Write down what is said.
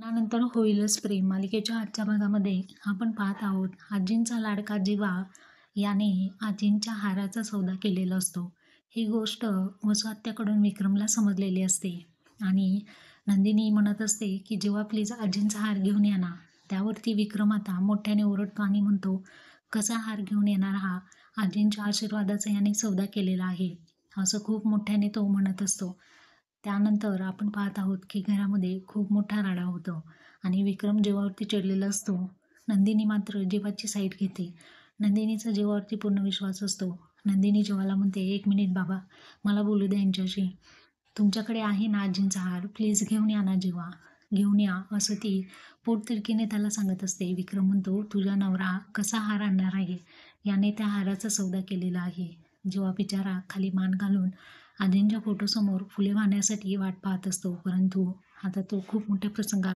त्यानंतर होईलच प्रेम मालिकेच्या आजच्या भागामध्ये आपण पाहत आहोत आजींचा लाडका जिवा याने आजींच्या हाराचा सौदा केलेला असतो. ही गोष्ट वसुहत्याकडून विक्रमला समजलेली असते आणि नंदिनी म्हणत असते की जेव्हा प्लीज आजींचा हार घेऊन या ना. त्यावरती विक्रम आता मोठ्याने ओरडतो आणि म्हणतो, कसा हार घेऊन येणार हा? आजींच्या आशीर्वादाचा याने सौदा केलेला आहे, असं खूप मोठ्याने तो म्हणत असतो. त्यानंतर आपण पाहत आहोत की घरामध्ये खूप मोठा राडा होतो आणि विक्रम जीवावरती चिडलेला असतो. नंदिनी मात्र जीवाची साईड घेते. नंदिनीचा जीवावरती पूर्ण विश्वास असतो. नंदिनी जीवाला म्हणते, "एक मिनिट बाबा, मला बोलू द्या यांच्याशी. तुमच्याकडे आहे ना आजींचा हार? प्लीज घेऊन या ना जीवा, घेऊन या." असं ती पोटतिडकीने त्याला सांगत असते. विक्रम म्हणतो, "तुझा नवरा कसा हार आणणार आहे? याने त्या हाराचा सौदा केलेला आहे." जीवा बिचारा खाली मान घालून आजींच्या फोटोसमोर फुले वाहण्यासाठी वाट पाहत असतो. परंतु आता तो खूप मोठ्या प्रसंगात